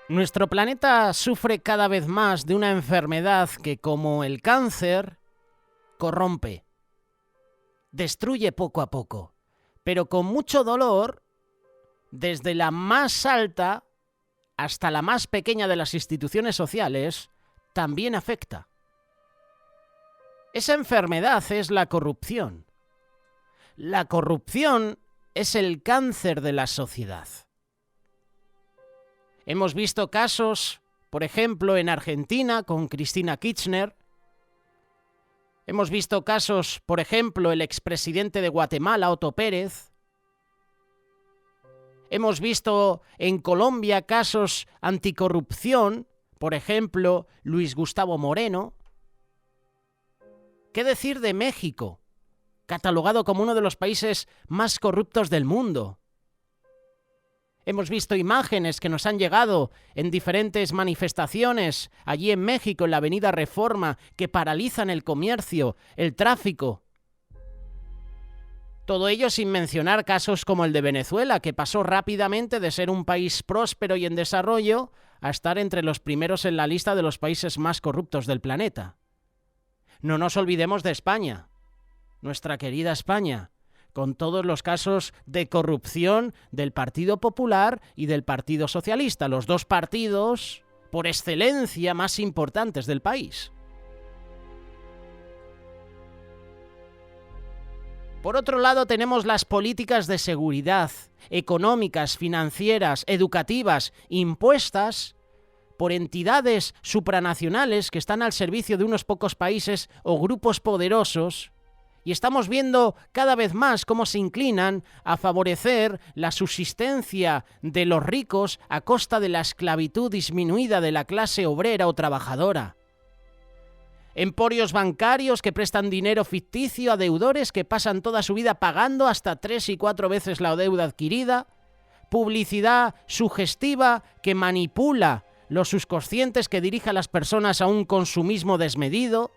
Nuestro planeta sufre cada vez más de una enfermedad que, como el cáncer, corrompe, destruye poco a poco, pero con mucho dolor, desde la más alta hasta la más pequeña de las instituciones sociales, también afecta. Esa enfermedad es la corrupción. La corrupción es el cáncer de la sociedad. Hemos visto casos, por ejemplo, en Argentina con Cristina Kirchner. Hemos visto casos, por ejemplo, el expresidente de Guatemala, Otto Pérez. Hemos visto en Colombia casos anticorrupción, por ejemplo, Luis Gustavo Moreno. ¿Qué decir de México, catalogado como uno de los países más corruptos del mundo? Hemos visto imágenes que nos han llegado en diferentes manifestaciones allí en México, en la Avenida Reforma, que paralizan el comercio, el tráfico. Todo ello sin mencionar casos como el de Venezuela, que pasó rápidamente de ser un país próspero y en desarrollo a estar entre los primeros en la lista de los países más corruptos del planeta. No nos olvidemos de España, nuestra querida España, con todos los casos de corrupción del Partido Popular y del Partido Socialista, los dos partidos por excelencia más importantes del país. Por otro lado, tenemos las políticas de seguridad, económicas, financieras, educativas, impuestas por entidades supranacionales que están al servicio de unos pocos países o grupos poderosos. Y estamos viendo cada vez más cómo se inclinan a favorecer la subsistencia de los ricos a costa de la esclavitud disminuida de la clase obrera o trabajadora. Emporios bancarios que prestan dinero ficticio a deudores que pasan toda su vida pagando hasta 3 y 4 veces la deuda adquirida. Publicidad sugestiva que manipula los subconscientes, que dirige a las personas a un consumismo desmedido.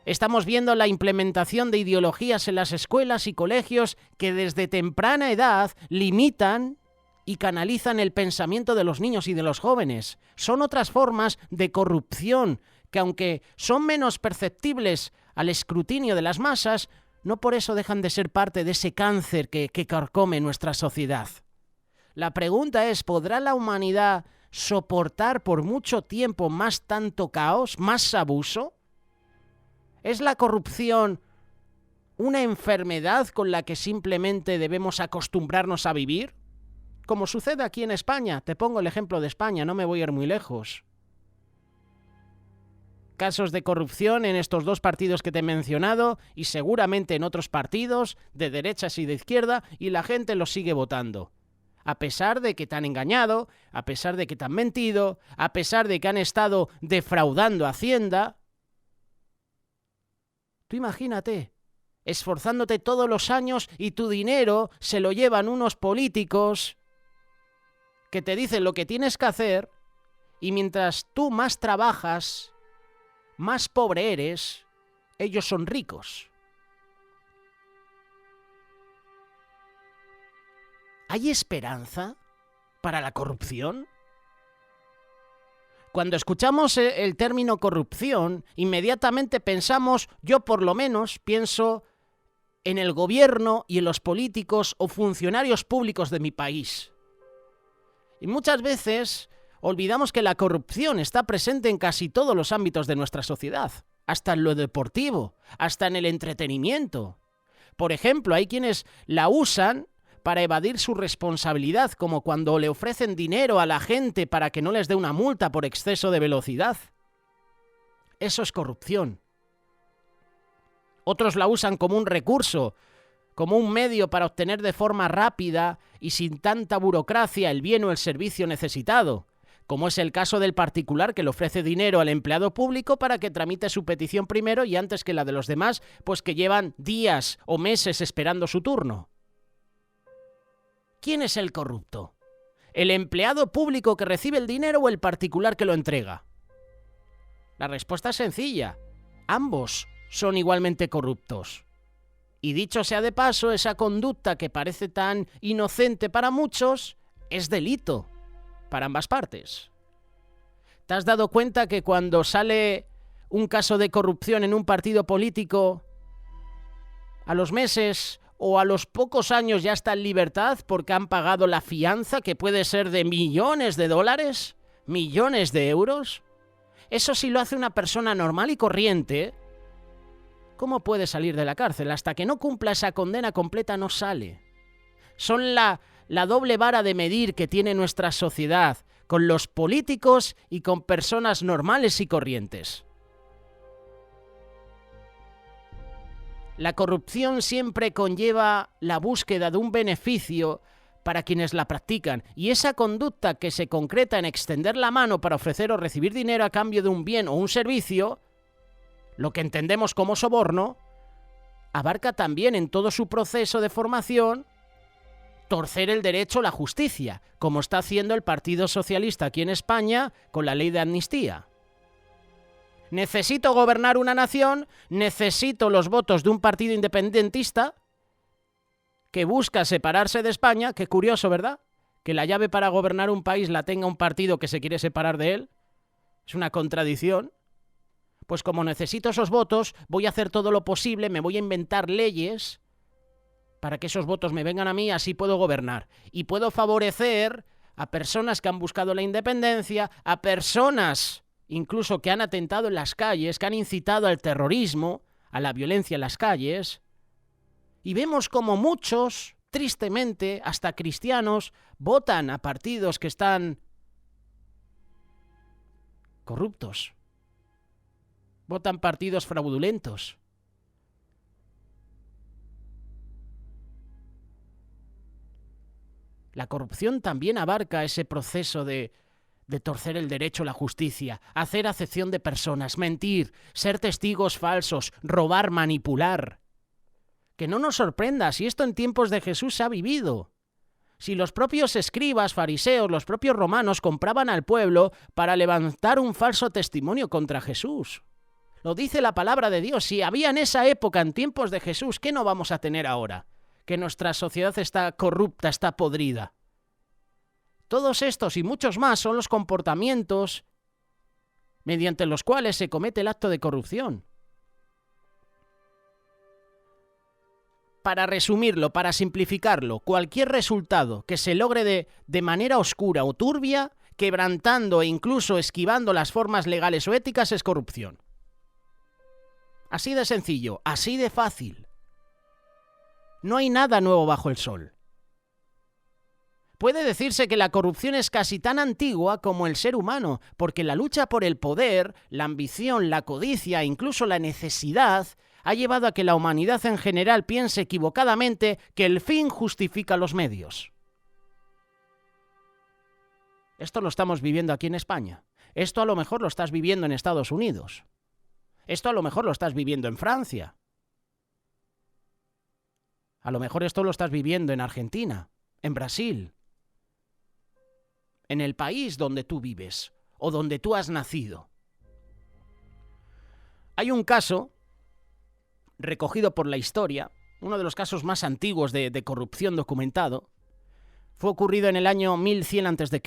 Estamos viendo la implementación de ideologías en las escuelas y colegios que desde temprana edad limitan y canalizan el pensamiento de los niños y de los jóvenes. Son otras formas de corrupción que, aunque son menos perceptibles al escrutinio de las masas, no por eso dejan de ser parte de ese cáncer que carcome nuestra sociedad. La pregunta es, ¿podrá la humanidad soportar por mucho tiempo más tanto caos, más abuso? ¿Es la corrupción una enfermedad con la que simplemente debemos acostumbrarnos a vivir? Como sucede aquí en España. Te pongo el ejemplo de España, no me voy a ir muy lejos. Casos de corrupción en estos dos partidos que te he mencionado y seguramente en otros partidos de derechas y de izquierda, y la gente los sigue votando. A pesar de que te han engañado, a pesar de que te han mentido, a pesar de que han estado defraudando a Hacienda. Tú imagínate, esforzándote todos los años y tu dinero se lo llevan unos políticos que te dicen lo que tienes que hacer, y mientras tú más trabajas, más pobre eres, ellos son ricos. ¿Hay esperanza para la corrupción? Cuando escuchamos el término corrupción, inmediatamente pensamos, yo por lo menos pienso en el gobierno y en los políticos o funcionarios públicos de mi país. Y muchas veces olvidamos que la corrupción está presente en casi todos los ámbitos de nuestra sociedad, hasta en lo deportivo, hasta en el entretenimiento. Por ejemplo, hay quienes la usan para evadir su responsabilidad, como cuando le ofrecen dinero a la gente para que no les dé una multa por exceso de velocidad. Eso es corrupción. Otros la usan como un recurso, como un medio para obtener de forma rápida y sin tanta burocracia el bien o el servicio necesitado, como es el caso del particular que le ofrece dinero al empleado público para que tramite su petición primero y antes que la de los demás, pues que llevan días o meses esperando su turno. ¿Quién es el corrupto? ¿El empleado público que recibe el dinero o el particular que lo entrega? La respuesta es sencilla. Ambos son igualmente corruptos. Y dicho sea de paso, esa conducta que parece tan inocente para muchos es delito para ambas partes. ¿Te has dado cuenta que cuando sale un caso de corrupción en un partido político, a los meses o a los pocos años ya está en libertad porque han pagado la fianza, que puede ser de millones de dólares, millones de euros? Eso sí lo hace una persona normal y corriente. ¿Cómo puede salir de la cárcel? Hasta que no cumpla esa condena completa no sale. Son la doble vara de medir que tiene nuestra sociedad con los políticos y con personas normales y corrientes. La corrupción siempre conlleva la búsqueda de un beneficio para quienes la practican, y esa conducta que se concreta en extender la mano para ofrecer o recibir dinero a cambio de un bien o un servicio, lo que entendemos como soborno, abarca también en todo su proceso de formación torcer el derecho a la justicia, como está haciendo el Partido Socialista aquí en España con la ley de amnistía. Necesito gobernar una nación, necesito los votos de un partido independentista que busca separarse de España. Qué curioso, ¿verdad? Que la llave para gobernar un país la tenga un partido que se quiere separar de él. Es una contradicción. Pues como necesito esos votos, voy a hacer todo lo posible, me voy a inventar leyes para que esos votos me vengan a mí, así puedo gobernar. Y puedo favorecer a personas que han buscado la independencia, a personas incluso que han atentado en las calles, que han incitado al terrorismo, a la violencia en las calles. Y vemos como muchos, tristemente, hasta cristianos, votan a partidos que están corruptos. Votan partidos fraudulentos. La corrupción también abarca ese proceso de torcer el derecho a la justicia, hacer acepción de personas, mentir, ser testigos falsos, robar, manipular. Que no nos sorprenda si esto en tiempos de Jesús se ha vivido. Si los propios escribas, fariseos, los propios romanos compraban al pueblo para levantar un falso testimonio contra Jesús. Lo dice la palabra de Dios. Si había en esa época, en tiempos de Jesús, ¿qué no vamos a tener ahora? Que nuestra sociedad está corrupta, está podrida. Todos estos y muchos más son los comportamientos mediante los cuales se comete el acto de corrupción. Para resumirlo, para simplificarlo, cualquier resultado que se logre de manera oscura o turbia, quebrantando e incluso esquivando las formas legales o éticas, es corrupción. Así de sencillo, así de fácil. No hay nada nuevo bajo el sol. Puede decirse que la corrupción es casi tan antigua como el ser humano, porque la lucha por el poder, la ambición, la codicia e incluso la necesidad ha llevado a que la humanidad en general piense equivocadamente que el fin justifica los medios. Esto lo estamos viviendo aquí en España. Esto a lo mejor lo estás viviendo en Estados Unidos. Esto a lo mejor lo estás viviendo en Francia. A lo mejor esto lo estás viviendo en Argentina, en Brasil, en el país donde tú vives o donde tú has nacido. Hay un caso recogido por la historia, uno de los casos más antiguos de corrupción documentado. Fue ocurrido en el año 1100 a.C.,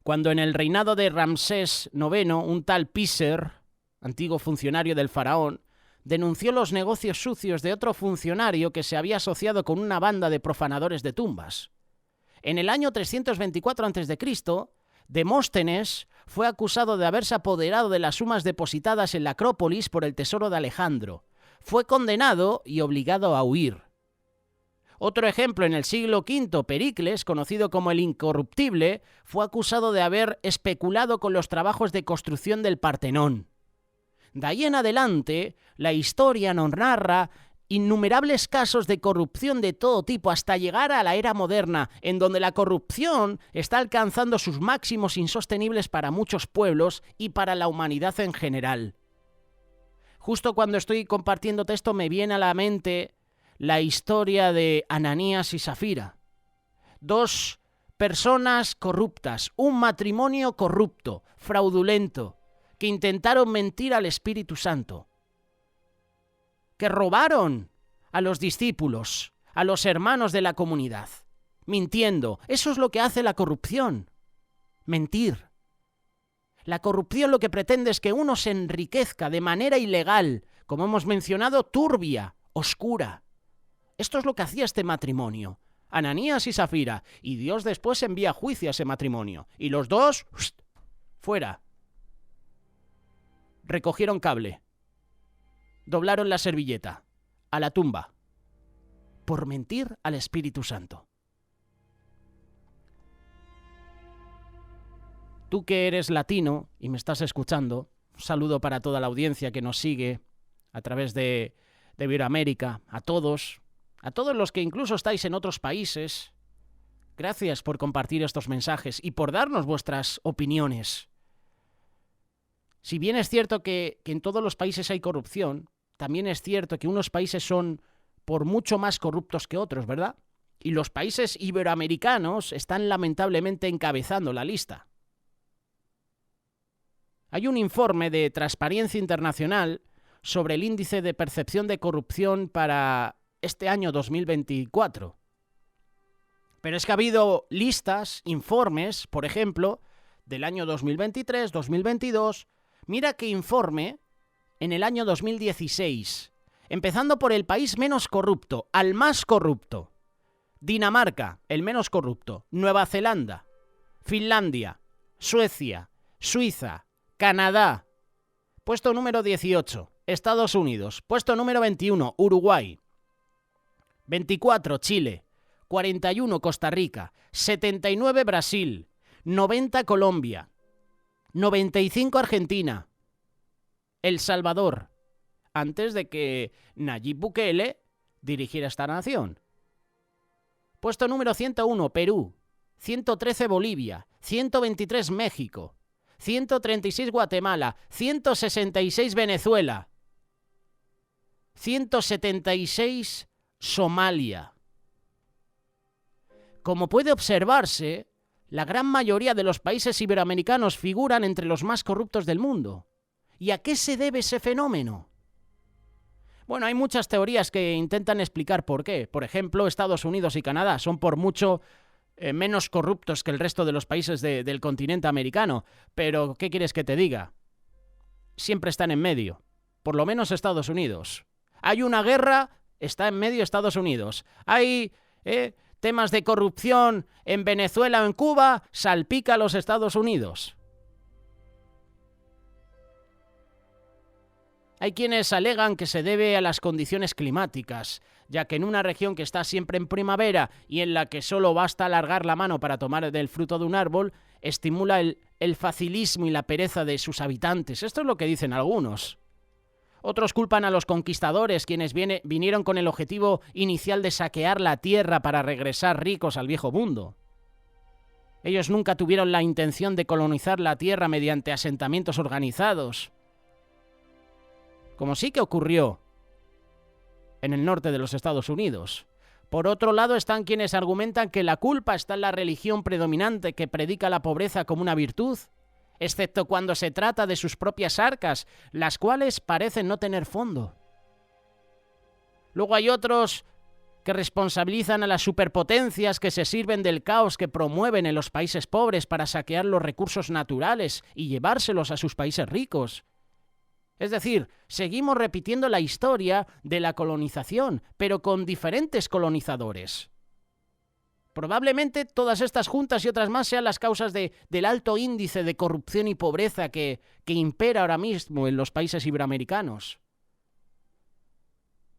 cuando en el reinado de Ramsés IX, un tal Piser, antiguo funcionario del faraón, denunció los negocios sucios de otro funcionario que se había asociado con una banda de profanadores de tumbas. En el año 324 a.C., Demóstenes fue acusado de haberse apoderado de las sumas depositadas en la Acrópolis por el tesoro de Alejandro. Fue condenado y obligado a huir. Otro ejemplo, en el siglo V, Pericles, conocido como el Incorruptible, fue acusado de haber especulado con los trabajos de construcción del Partenón. De ahí en adelante, la historia nos narra innumerables casos de corrupción de todo tipo hasta llegar a la era moderna, en donde la corrupción está alcanzando sus máximos insostenibles para muchos pueblos y para la humanidad en general. Justo cuando estoy compartiéndote esto me viene a la mente la historia de Ananías y Safira. Dos personas corruptas, un matrimonio corrupto, fraudulento, que intentaron mentir al Espíritu Santo, que robaron a los discípulos, a los hermanos de la comunidad. mintiendo. Eso es lo que hace la corrupción. Mentir. La corrupción lo que pretende es que uno se enriquezca de manera ilegal, como hemos mencionado, turbia, oscura. Esto es lo que hacía este matrimonio, Ananías y Safira, y Dios después envía a juicio a ese matrimonio. Y los dos, fuera. Recogieron cable. Doblaron la servilleta. A la tumba. Por mentir al Espíritu Santo. Tú que eres latino y me estás escuchando, un saludo para toda la audiencia que nos sigue a través de Iberoamérica, a todos los que incluso estáis en otros países. Gracias por compartir estos mensajes y por darnos vuestras opiniones. Si bien es cierto que en todos los países hay corrupción, también es cierto que unos países son por mucho más corruptos que otros, ¿verdad? Y los países iberoamericanos están lamentablemente encabezando la lista. Hay un informe de Transparencia Internacional sobre el índice de percepción de corrupción para este año 2024. Pero es que ha habido listas, informes, por ejemplo, del año 2023, 2022. Mira qué informe en el año 2016, empezando por el país menos corrupto al más corrupto. Dinamarca, el menos corrupto. Nueva Zelanda, Finlandia, Suecia, Suiza, Canadá. Puesto número 18, Estados Unidos. Puesto número 21, Uruguay. 24, Chile. 41, Costa Rica. 79, Brasil. 90, Colombia. 95, Argentina. El Salvador. Antes de que Nayib Bukele dirigiera esta nación. Puesto número 101, Perú. 113, Bolivia. 123, México. 136 Guatemala, 166 Venezuela, 176 Somalia. Como puede observarse, la gran mayoría de los países iberoamericanos figuran entre los más corruptos del mundo. ¿Y a qué se debe ese fenómeno? Bueno, hay muchas teorías que intentan explicar por qué. Por ejemplo, Estados Unidos y Canadá son por mucho menos corruptos que el resto de los países del continente americano. Pero, ¿qué quieres que te diga? Siempre están en medio. Por lo menos Estados Unidos. Hay una guerra, está en medio Estados Unidos. Hay temas de corrupción en Venezuela o en Cuba, salpica a los Estados Unidos. Hay quienes alegan que se debe a las condiciones climáticas, ya que en una región que está siempre en primavera y en la que solo basta alargar la mano para tomar del fruto de un árbol, estimula el facilismo y la pereza de sus habitantes. Esto es lo que dicen algunos. Otros culpan a los conquistadores, quienes vinieron con el objetivo inicial de saquear la tierra para regresar ricos al viejo mundo. Ellos nunca tuvieron la intención de colonizar la tierra mediante asentamientos organizados, como sí que ocurrió en el norte de los Estados Unidos. Por otro lado están quienes argumentan que la culpa está en la religión predominante que predica la pobreza como una virtud, excepto cuando se trata de sus propias arcas, las cuales parecen no tener fondo. Luego hay otros que responsabilizan a las superpotencias que se sirven del caos que promueven en los países pobres para saquear los recursos naturales y llevárselos a sus países ricos. Es decir, seguimos repitiendo la historia de la colonización, pero con diferentes colonizadores. Probablemente todas estas juntas y otras más sean las causas del alto índice de corrupción y pobreza que impera ahora mismo en los países iberoamericanos.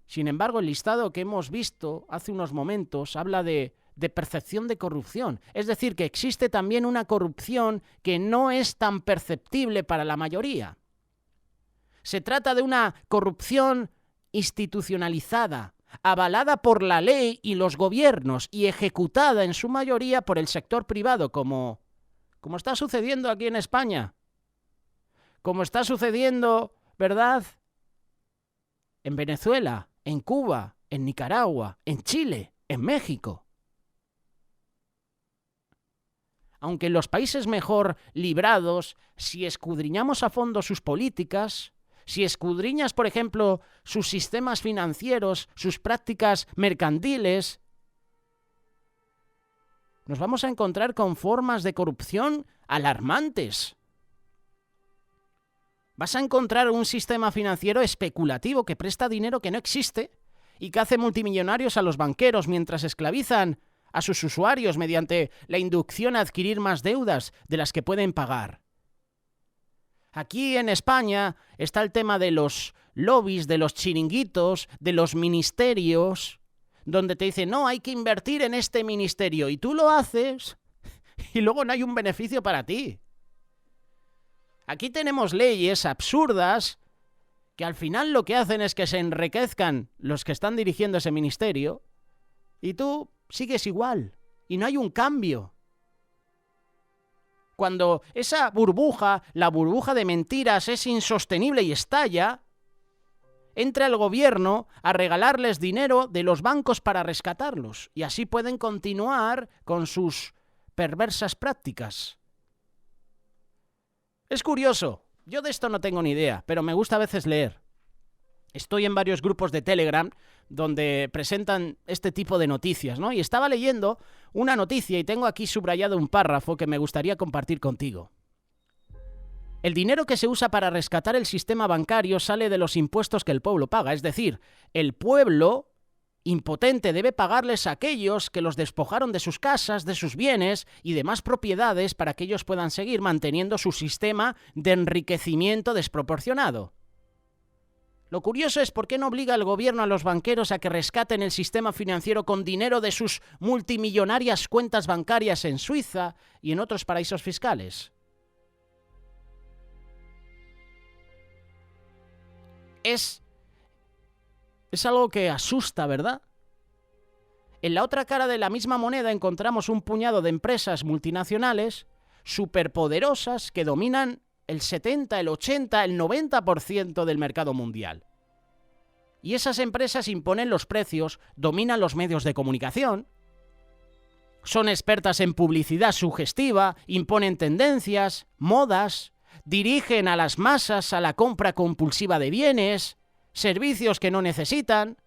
Sin embargo, el listado que hemos visto hace unos momentos habla de percepción de corrupción. Es decir, que existe también una corrupción que no es tan perceptible para la mayoría. Se trata de una corrupción institucionalizada, avalada por la ley y los gobiernos y ejecutada en su mayoría por el sector privado, como está sucediendo aquí en España, como está sucediendo, ¿verdad?, en Venezuela, en Cuba, en Nicaragua, en Chile, en México. Aunque en los países mejor librados, si escudriñamos a fondo sus políticas, si escudriñas, por ejemplo, sus sistemas financieros, sus prácticas mercantiles, nos vamos a encontrar con formas de corrupción alarmantes. Vas a encontrar un sistema financiero especulativo que presta dinero que no existe y que hace multimillonarios a los banqueros mientras esclavizan a sus usuarios mediante la inducción a adquirir más deudas de las que pueden pagar. Aquí en España está el tema de los lobbies, de los chiringuitos, de los ministerios, donde te dicen, no, hay que invertir en este ministerio, y tú lo haces y luego no hay un beneficio para ti. Aquí tenemos leyes absurdas que al final lo que hacen es que se enriquezcan los que están dirigiendo ese ministerio y tú sigues igual y no hay un cambio. Cuando esa burbuja, la burbuja de mentiras, es insostenible y estalla, entra el gobierno a regalarles dinero de los bancos para rescatarlos y así pueden continuar con sus perversas prácticas. Es curioso, yo de esto no tengo ni idea, pero me gusta a veces leer. Estoy en varios grupos de Telegram donde presentan este tipo de noticias, ¿no? Y estaba leyendo una noticia y tengo aquí subrayado un párrafo que me gustaría compartir contigo. El dinero que se usa para rescatar el sistema bancario sale de los impuestos que el pueblo paga, es decir, el pueblo impotente debe pagarles a aquellos que los despojaron de sus casas, de sus bienes y demás propiedades para que ellos puedan seguir manteniendo su sistema de enriquecimiento desproporcionado. Lo curioso es por qué no obliga el gobierno a los banqueros a que rescaten el sistema financiero con dinero de sus multimillonarias cuentas bancarias en Suiza y en otros paraísos fiscales. Es algo que asusta, ¿verdad? En la otra cara de la misma moneda encontramos un puñado de empresas multinacionales superpoderosas que dominan el 70, el 80, el 90% del mercado mundial. Y esas empresas imponen los precios, dominan los medios de comunicación, son expertas en publicidad sugestiva, imponen tendencias, modas, dirigen a las masas a la compra compulsiva de bienes, servicios que no necesitan.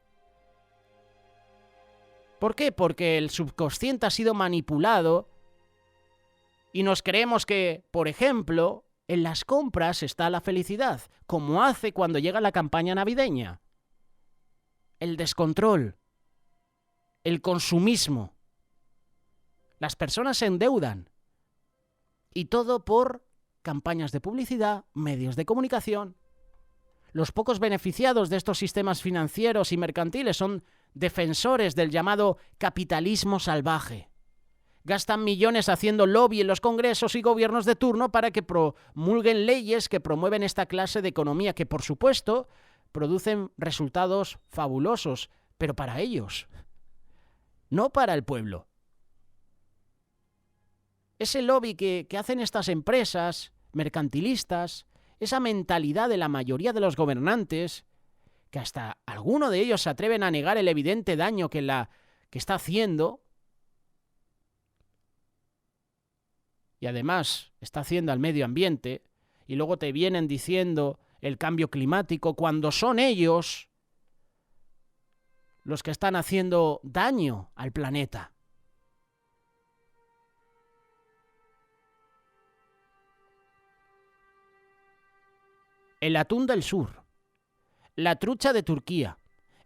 ¿Por qué? Porque el subconsciente ha sido manipulado y nos creemos que, por ejemplo, en las compras está la felicidad, como hace cuando llega la campaña navideña. El descontrol, el consumismo. Las personas se endeudan. Y todo por campañas de publicidad, medios de comunicación. Los pocos beneficiados de estos sistemas financieros y mercantiles son defensores del llamado capitalismo salvaje. Gastan millones haciendo lobby en los congresos y gobiernos de turno para que promulguen leyes que promueven esta clase de economía que, por supuesto, producen resultados fabulosos, pero para ellos, no para el pueblo. Ese lobby que hacen estas empresas mercantilistas, esa mentalidad de la mayoría de los gobernantes, que hasta alguno de ellos se atreven a negar el evidente daño que está haciendo, y además está haciendo al medio ambiente, y luego te vienen diciendo el cambio climático, cuando son ellos los que están haciendo daño al planeta. El atún del sur, la trucha de Turquía,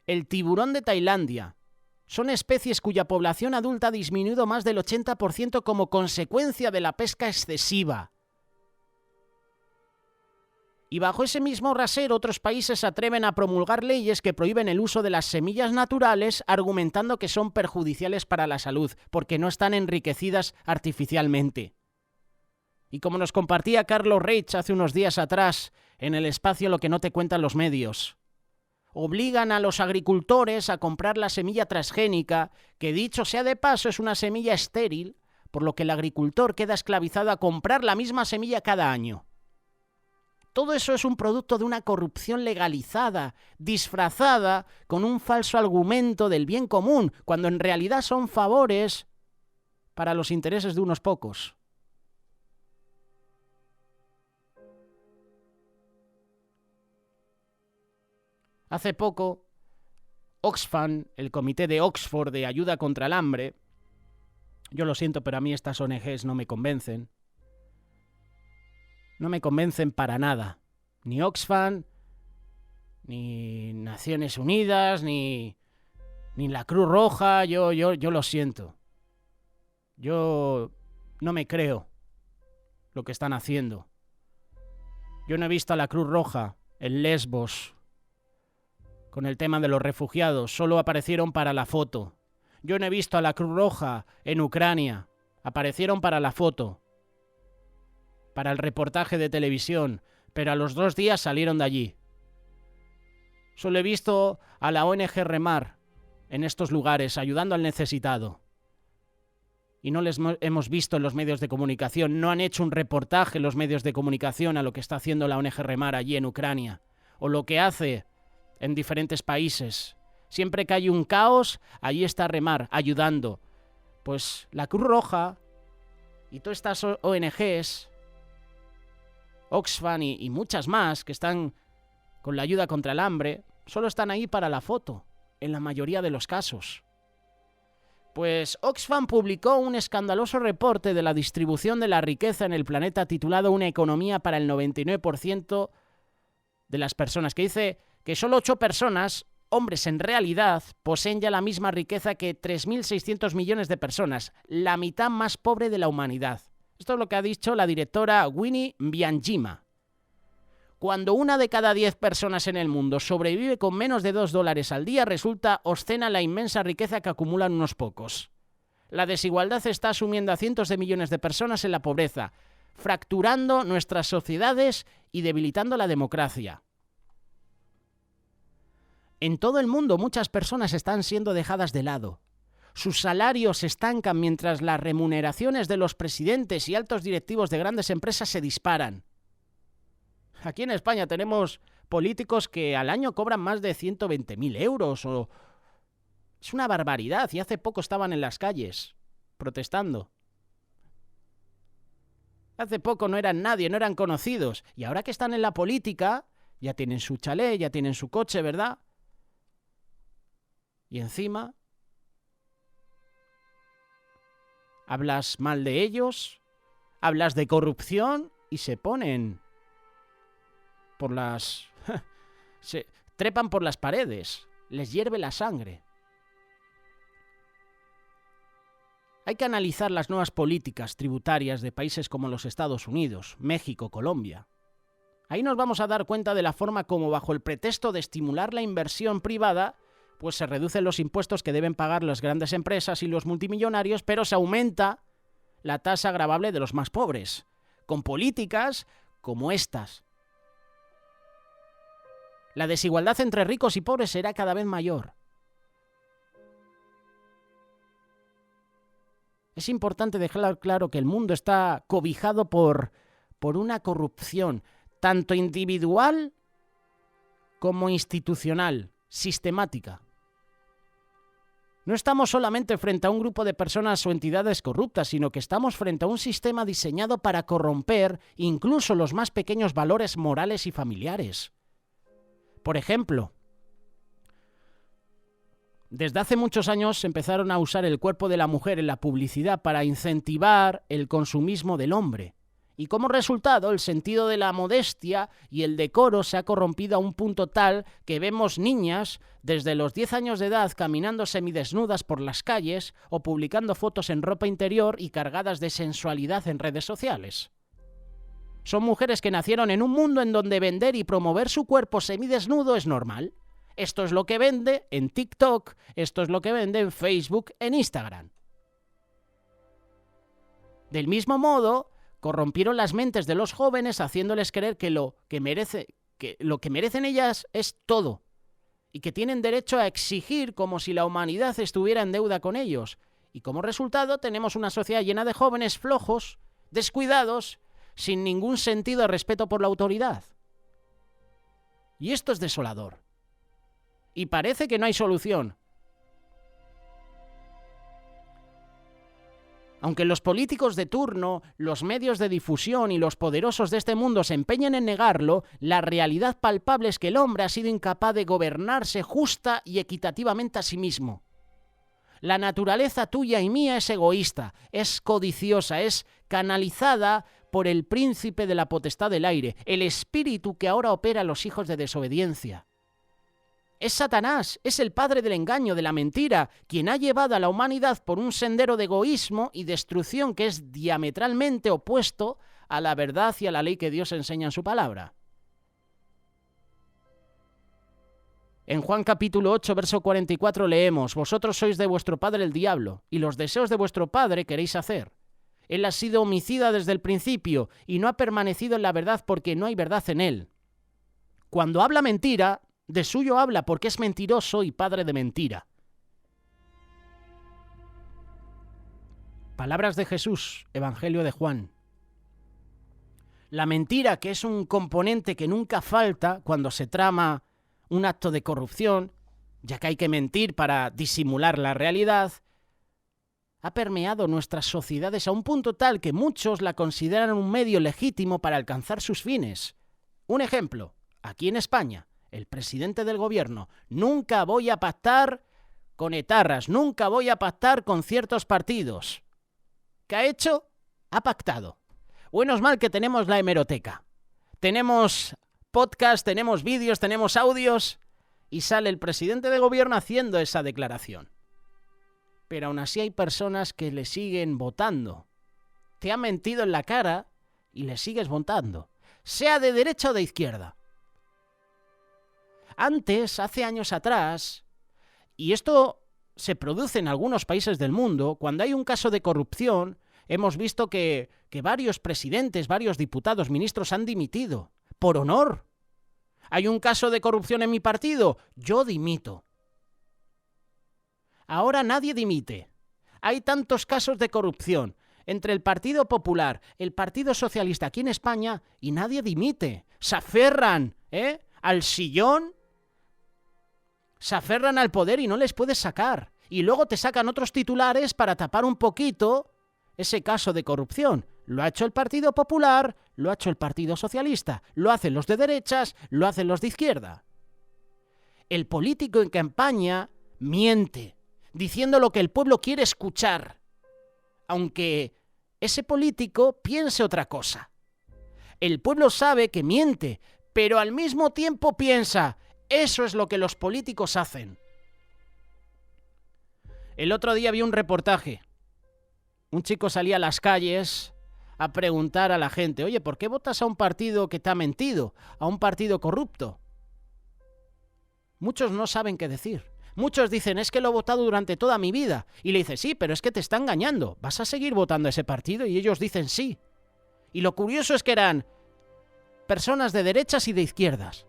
el tiburón de Tailandia, son especies cuya población adulta ha disminuido más del 80% como consecuencia de la pesca excesiva. Y bajo ese mismo rasero otros países se atreven a promulgar leyes que prohíben el uso de las semillas naturales, argumentando que son perjudiciales para la salud, porque no están enriquecidas artificialmente. Y como nos compartía Carlos Reich hace unos días atrás, en el espacio Lo que no te cuentan los medios, obligan a los agricultores a comprar la semilla transgénica, que dicho sea de paso es una semilla estéril, por lo que el agricultor queda esclavizado a comprar la misma semilla cada año. Todo eso es un producto de una corrupción legalizada, disfrazada con un falso argumento del bien común, cuando en realidad son favores para los intereses de unos pocos. Hace poco, Oxfam, el comité de Oxford de ayuda contra el hambre, Yo lo siento, pero a mí estas ONGs no me convencen. No me convencen para nada. Ni Oxfam, ni Naciones Unidas, ni la Cruz Roja. Yo lo siento. Yo no me creo lo que están haciendo. Yo no he visto a la Cruz Roja en Lesbos con el tema de los refugiados. Solo aparecieron para la foto. Yo no he visto a la Cruz Roja en Ucrania. Aparecieron para la foto, para el reportaje de televisión, pero a los 2 días salieron de allí. Solo he visto a la ONG Remar en estos lugares, ayudando al necesitado. Y no les hemos visto en los medios de comunicación. No han hecho un reportaje en los medios de comunicación a lo que está haciendo la ONG Remar allí en Ucrania, o lo que hace en diferentes países. Siempre que hay un caos, allí está Remar, ayudando. Pues la Cruz Roja y todas estas ONGs, Oxfam y muchas más que están con la ayuda contra el hambre, solo están ahí para la foto, en la mayoría de los casos. Pues Oxfam publicó un escandaloso reporte de la distribución de la riqueza en el planeta titulado Una economía para el 99% de las personas, que dice que solo 8 personas, hombres en realidad, poseen ya la misma riqueza que 3.600 millones de personas, la mitad más pobre de la humanidad. Esto es lo que ha dicho la directora Winnie Byanyima. Cuando 1 de cada 10 personas en el mundo sobrevive con menos de $2 al día, resulta obscena la inmensa riqueza que acumulan unos pocos. La desigualdad está sumiendo a cientos de millones de personas en la pobreza, fracturando nuestras sociedades y debilitando la democracia. En todo el mundo muchas personas están siendo dejadas de lado. Sus salarios se estancan mientras las remuneraciones de los presidentes y altos directivos de grandes empresas se disparan. Aquí en España tenemos políticos que al año cobran más de 120.000 euros. Es una barbaridad, y hace poco estaban en las calles protestando. Hace poco no eran nadie, no eran conocidos. Y ahora que están en la política, ya tienen su chalet, ya tienen su coche, ¿verdad? Y encima hablas mal de ellos, hablas de corrupción y se ponen por las... se trepan por las paredes, les hierve la sangre. Hay que analizar las nuevas políticas tributarias de países como los Estados Unidos, México, Colombia. Ahí nos vamos a dar cuenta de la forma como, bajo el pretexto de estimular la inversión privada, pues se reducen los impuestos que deben pagar las grandes empresas y los multimillonarios, pero se aumenta la tasa gravable de los más pobres, con políticas como estas. La desigualdad entre ricos y pobres será cada vez mayor. Es importante dejar claro que el mundo está cobijado por una corrupción, tanto individual como institucional, sistemática. No estamos solamente frente a un grupo de personas o entidades corruptas, sino que estamos frente a un sistema diseñado para corromper incluso los más pequeños valores morales y familiares. Por ejemplo, desde hace muchos años empezaron a usar el cuerpo de la mujer en la publicidad para incentivar el consumismo del hombre. Y como resultado, el sentido de la modestia y el decoro se ha corrompido a un punto tal que vemos niñas desde los 10 años de edad caminando semidesnudas por las calles o publicando fotos en ropa interior y cargadas de sensualidad en redes sociales. Son mujeres que nacieron en un mundo en donde vender y promover su cuerpo semidesnudo es normal. Esto es lo que vende en TikTok, esto es lo que vende en Facebook, en Instagram. Del mismo modo, corrompieron las mentes de los jóvenes haciéndoles creer que lo que merecen ellas es todo y que tienen derecho a exigir como si la humanidad estuviera en deuda con ellos. Y como resultado tenemos una sociedad llena de jóvenes flojos, descuidados, sin ningún sentido de respeto por la autoridad. Y esto es desolador. Y parece que no hay solución. Aunque los políticos de turno, los medios de difusión y los poderosos de este mundo se empeñen en negarlo, la realidad palpable es que el hombre ha sido incapaz de gobernarse justa y equitativamente a sí mismo. La naturaleza tuya y mía es egoísta, es codiciosa, es canalizada por el príncipe de la potestad del aire, el espíritu que ahora opera en los hijos de desobediencia. Es Satanás, es el padre del engaño, de la mentira, quien ha llevado a la humanidad por un sendero de egoísmo y destrucción que es diametralmente opuesto a la verdad y a la ley que Dios enseña en su palabra. En Juan capítulo 8, verso 44 leemos: «Vosotros sois de vuestro padre el diablo, y los deseos de vuestro padre queréis hacer. Él ha sido homicida desde el principio, y no ha permanecido en la verdad porque no hay verdad en él. Cuando habla mentira, de suyo habla porque es mentiroso y padre de mentira». Palabras de Jesús, Evangelio de Juan. La mentira, que es un componente que nunca falta cuando se trama un acto de corrupción, ya que hay que mentir para disimular la realidad, ha permeado nuestras sociedades a un punto tal que muchos la consideran un medio legítimo para alcanzar sus fines. Un ejemplo, aquí en España, el presidente del gobierno: nunca voy a pactar con etarras, nunca voy a pactar con ciertos partidos. ¿Qué ha hecho? Ha pactado. Bueno, es mal que tenemos la hemeroteca. Tenemos podcast, tenemos vídeos, tenemos audios, y sale el presidente de gobierno haciendo esa declaración. Pero aún así hay personas que le siguen votando. Te ha mentido en la cara y le sigues votando, sea de derecha o de izquierda. Antes, hace años atrás, y esto se produce en algunos países del mundo, cuando hay un caso de corrupción, hemos visto que varios presidentes, varios diputados, ministros han dimitido. Por honor. ¿Hay un caso de corrupción en mi partido? Yo dimito. Ahora nadie dimite. Hay tantos casos de corrupción entre el Partido Popular, el Partido Socialista aquí en España, y nadie dimite. Se aferran al sillón, se aferran al poder y no les puedes sacar. Y luego te sacan otros titulares para tapar un poquito ese caso de corrupción. Lo ha hecho el Partido Popular, lo ha hecho el Partido Socialista, lo hacen los de derechas, lo hacen los de izquierda. El político en campaña miente, diciendo lo que el pueblo quiere escuchar, aunque ese político piense otra cosa. El pueblo sabe que miente, pero al mismo tiempo piensa: eso es lo que los políticos hacen. El otro día vi un reportaje. Un chico salía a las calles a preguntar a la gente: oye, ¿por qué votas a un partido que te ha mentido? ¿A un partido corrupto? Muchos no saben qué decir. Muchos dicen: es que lo he votado durante toda mi vida. Y le dice: sí, pero es que te está engañando. ¿Vas a seguir votando a ese partido? Y ellos dicen sí. Y lo curioso es que eran personas de derechas y de izquierdas.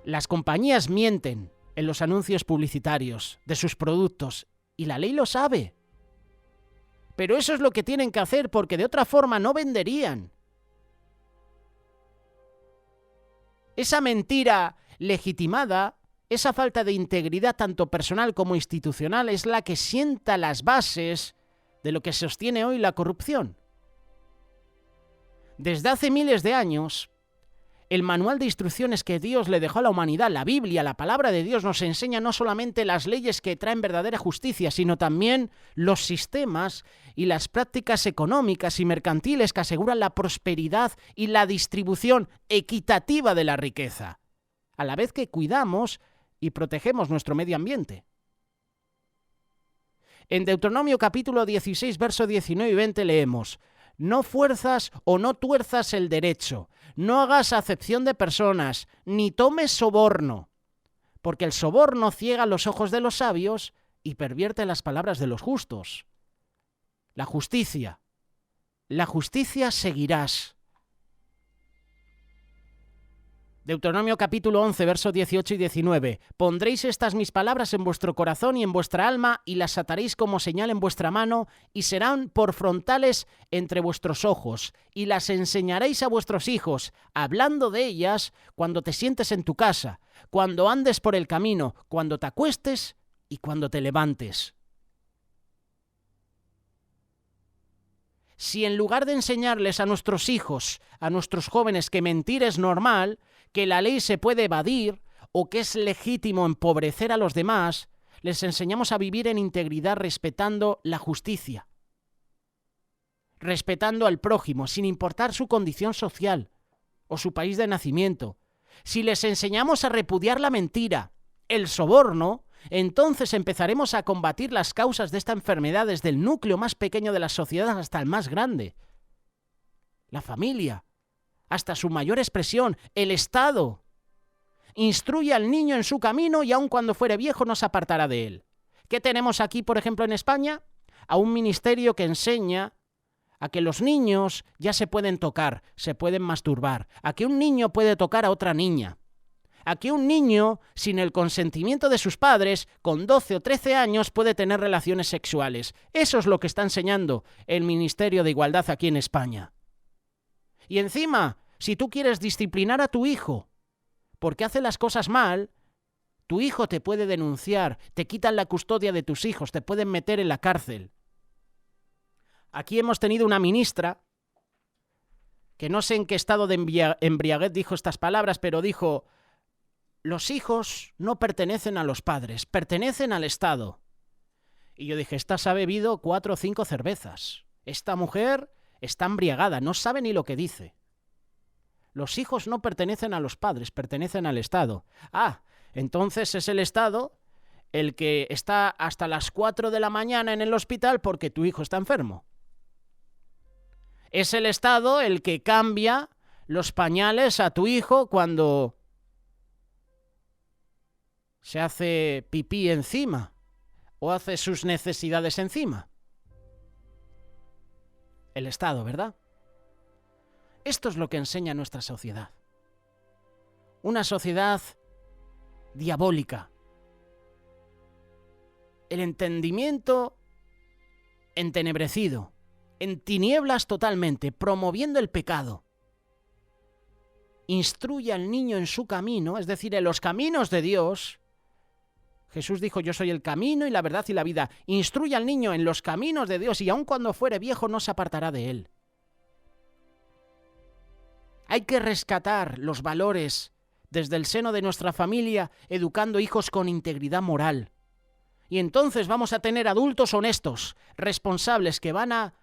Las compañías mienten en los anuncios publicitarios de sus productos, y la ley lo sabe. Pero eso es lo que tienen que hacer, porque de otra forma no venderían. Esa mentira legitimada, esa falta de integridad tanto personal como institucional, es la que sienta las bases de lo que sostiene hoy la corrupción. Desde hace miles de años, el manual de instrucciones que Dios le dejó a la humanidad, la Biblia, la palabra de Dios, nos enseña no solamente las leyes que traen verdadera justicia, sino también los sistemas y las prácticas económicas y mercantiles que aseguran la prosperidad y la distribución equitativa de la riqueza, a la vez que cuidamos y protegemos nuestro medio ambiente. En Deuteronomio capítulo 16, verso 19 y 20 leemos: no fuerzas o no tuerzas el derecho, no hagas acepción de personas, ni tomes soborno, porque el soborno ciega los ojos de los sabios y pervierte las palabras de los justos. La justicia seguirás. Deuteronomio capítulo 11, versos 18 y 19. Pondréis estas mis palabras en vuestro corazón y en vuestra alma, y las ataréis como señal en vuestra mano, y serán por frontales entre vuestros ojos, y las enseñaréis a vuestros hijos, hablando de ellas cuando te sientes en tu casa, cuando andes por el camino, cuando te acuestes y cuando te levantes. Si en lugar de enseñarles a nuestros hijos, a nuestros jóvenes, que mentir es normal, que la ley se puede evadir, o que es legítimo empobrecer a los demás, les enseñamos a vivir en integridad respetando la justicia, respetando al prójimo, sin importar su condición social o su país de nacimiento. Si les enseñamos a repudiar la mentira, el soborno, entonces empezaremos a combatir las causas de esta enfermedad desde el núcleo más pequeño de la sociedad hasta el más grande. La familia, hasta su mayor expresión, el Estado. Instruye al niño en su camino y aun cuando fuere viejo no se apartará de él. ¿Qué tenemos aquí, por ejemplo, en España? A un ministerio que enseña a que los niños ya se pueden tocar, se pueden masturbar, a que un niño puede tocar a otra niña, a que un niño, sin el consentimiento de sus padres, con 12 o 13 años puede tener relaciones sexuales. Eso es lo que está enseñando el Ministerio de Igualdad aquí en España. Y encima, si tú quieres disciplinar a tu hijo porque hace las cosas mal, tu hijo te puede denunciar, te quitan la custodia de tus hijos, te pueden meter en la cárcel. Aquí hemos tenido una ministra que no sé en qué estado de embriaguez dijo estas palabras, pero dijo: los hijos no pertenecen a los padres, pertenecen al Estado. Y yo dije, esta se ha bebido 4 o 5 cervezas. Esta mujer está embriagada, no sabe ni lo que dice. Los hijos no pertenecen a los padres, pertenecen al Estado. Ah, entonces es el Estado el que está hasta las 4 de la mañana en el hospital porque tu hijo está enfermo. Es el Estado el que cambia los pañales a tu hijo cuando se hace pipí encima o hace sus necesidades encima. El Estado, ¿verdad? Esto es lo que enseña nuestra sociedad. Una sociedad diabólica. El entendimiento entenebrecido, en tinieblas totalmente, promoviendo el pecado. Instruye al niño en su camino, es decir, en los caminos de Dios. Jesús dijo, yo soy el camino y la verdad y la vida. Instruye al niño en los caminos de Dios y aun cuando fuere viejo no se apartará de él. Hay que rescatar los valores desde el seno de nuestra familia, educando hijos con integridad moral. Y entonces vamos a tener adultos honestos, responsables, que van a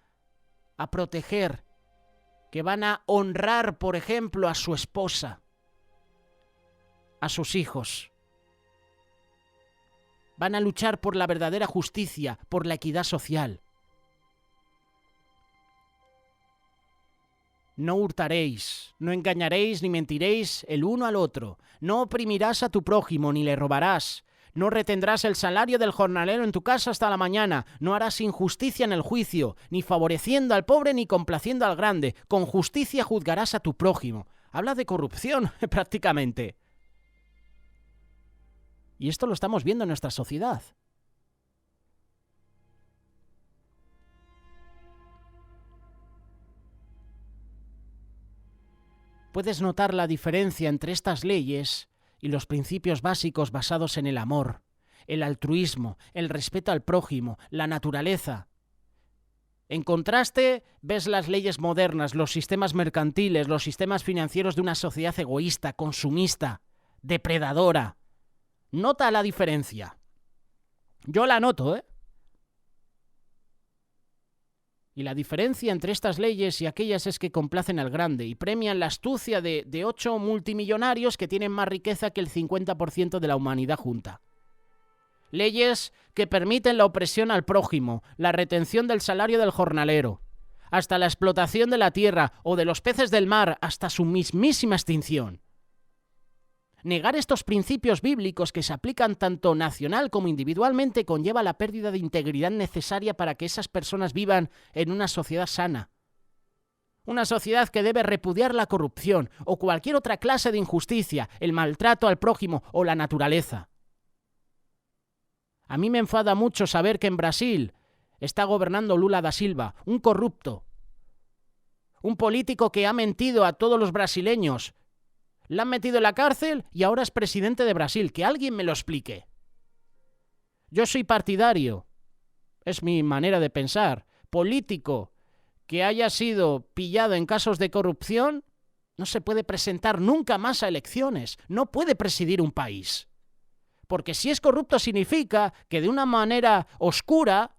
proteger, que van a honrar, por ejemplo, a su esposa, a sus hijos. Van a luchar por la verdadera justicia, por la equidad social. No hurtaréis, no engañaréis ni mentiréis el uno al otro. No oprimirás a tu prójimo ni le robarás. No retendrás el salario del jornalero en tu casa hasta la mañana. No harás injusticia en el juicio, ni favoreciendo al pobre ni complaciendo al grande. Con justicia juzgarás a tu prójimo. Habla de corrupción, prácticamente. Y esto lo estamos viendo en nuestra sociedad. Puedes notar la diferencia entre estas leyes y los principios básicos basados en el amor, el altruismo, el respeto al prójimo, la naturaleza. En contraste, ves las leyes modernas, los sistemas mercantiles, los sistemas financieros de una sociedad egoísta, consumista, depredadora. Nota la diferencia. Yo la noto, ¿eh? Y la diferencia entre estas leyes y aquellas es que complacen al grande y premian la astucia de 8 multimillonarios que tienen más riqueza que el 50% de la humanidad junta. Leyes que permiten la opresión al prójimo, la retención del salario del jornalero, hasta la explotación de la tierra o de los peces del mar, hasta su mismísima extinción. Negar estos principios bíblicos que se aplican tanto nacional como individualmente conlleva la pérdida de integridad necesaria para que esas personas vivan en una sociedad sana. Una sociedad que debe repudiar la corrupción o cualquier otra clase de injusticia, el maltrato al prójimo o la naturaleza. A mí me enfada mucho saber que en Brasil está gobernando Lula da Silva, un corrupto, un político que ha mentido a todos los brasileños. Le han metido en la cárcel y ahora es presidente de Brasil. Que alguien me lo explique. Yo soy partidario, es mi manera de pensar, político que haya sido pillado en casos de corrupción, no se puede presentar nunca más a elecciones, no puede presidir un país. Porque si es corrupto significa que de una manera oscura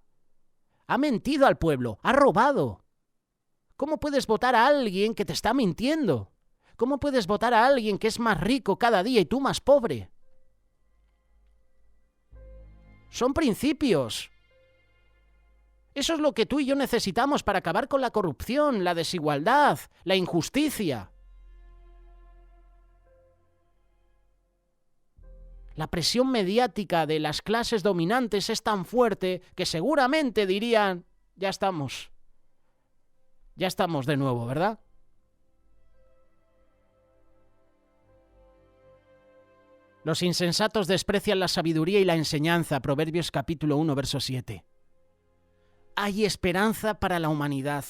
ha mentido al pueblo, ha robado. ¿Cómo puedes votar a alguien que te está mintiendo? ¿Cómo puedes votar a alguien que es más rico cada día y tú más pobre? Son principios. Eso es lo que tú y yo necesitamos para acabar con la corrupción, la desigualdad, la injusticia. La presión mediática de las clases dominantes es tan fuerte que seguramente dirían, ya estamos de nuevo, ¿verdad? Los insensatos desprecian la sabiduría y la enseñanza, Proverbios capítulo 1, verso 7. Hay esperanza para la humanidad.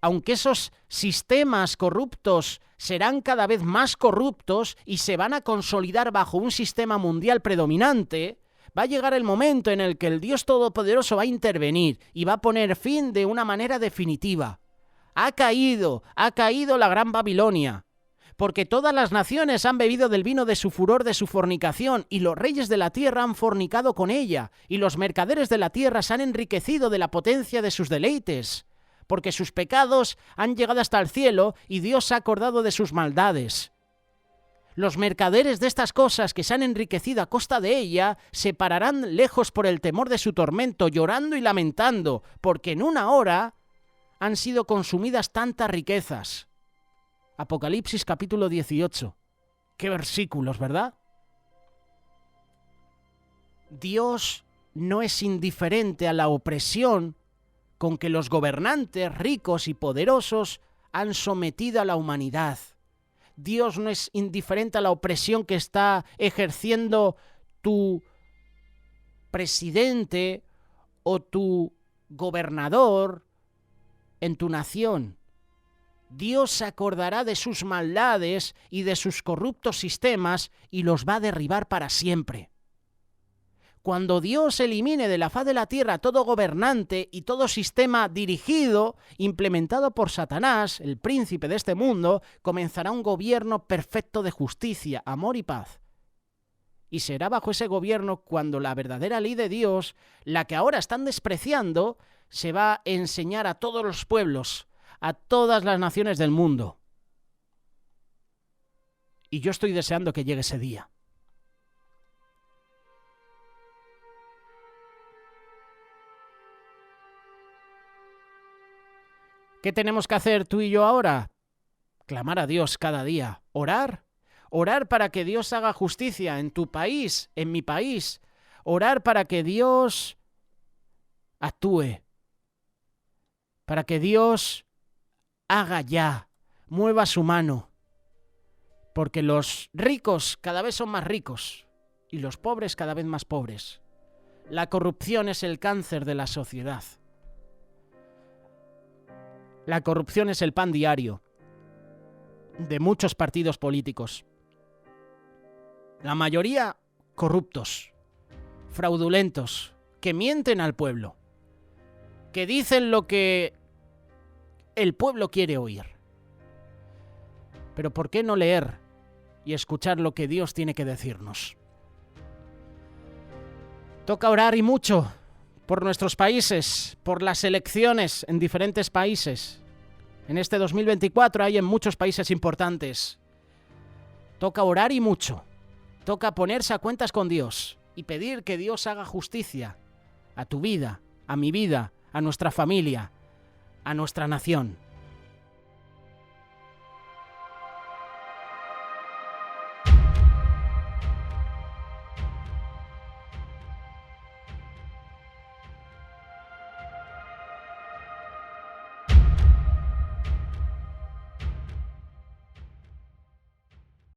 Aunque esos sistemas corruptos serán cada vez más corruptos y se van a consolidar bajo un sistema mundial predominante, va a llegar el momento en el que el Dios Todopoderoso va a intervenir y va a poner fin de una manera definitiva. Ha caído la gran Babilonia, porque todas las naciones han bebido del vino de su furor, de su fornicación, y los reyes de la tierra han fornicado con ella, y los mercaderes de la tierra se han enriquecido de la potencia de sus deleites, porque sus pecados han llegado hasta el cielo y Dios se ha acordado de sus maldades. Los mercaderes de estas cosas que se han enriquecido a costa de ella se pararán lejos por el temor de su tormento, llorando y lamentando, porque en una hora han sido consumidas tantas riquezas. Apocalipsis capítulo 18. Qué versículos, ¿verdad? Dios no es indiferente a la opresión con que los gobernantes ricos y poderosos han sometido a la humanidad. Dios no es indiferente a la opresión que está ejerciendo tu presidente o tu gobernador en tu nación. Dios se acordará de sus maldades y de sus corruptos sistemas y los va a derribar para siempre. Cuando Dios elimine de la faz de la tierra todo gobernante y todo sistema dirigido, implementado por Satanás, el príncipe de este mundo, comenzará un gobierno perfecto de justicia, amor y paz. Y será bajo ese gobierno cuando la verdadera ley de Dios, la que ahora están despreciando, se va a enseñar a todos los pueblos, a todas las naciones del mundo. Y yo estoy deseando que llegue ese día. ¿Qué tenemos que hacer tú y yo ahora? Clamar a Dios cada día. Orar. Orar para que Dios haga justicia en tu país, en mi país. Orar para que Dios actúe. Para que Dios haga ya, mueva su mano. Porque los ricos cada vez son más ricos y los pobres cada vez más pobres. La corrupción es el cáncer de la sociedad. La corrupción es el pan diario de muchos partidos políticos. La mayoría corruptos, fraudulentos, que mienten al pueblo, que dicen lo que el pueblo quiere oír. Pero ¿por qué no leer y escuchar lo que Dios tiene que decirnos? Toca orar y mucho por nuestros países, por las elecciones en diferentes países. En este 2024 hay en muchos países importantes. Toca orar y mucho. Toca ponerse a cuentas con Dios y pedir que Dios haga justicia a tu vida, a mi vida, a nuestra familia, a nuestra nación.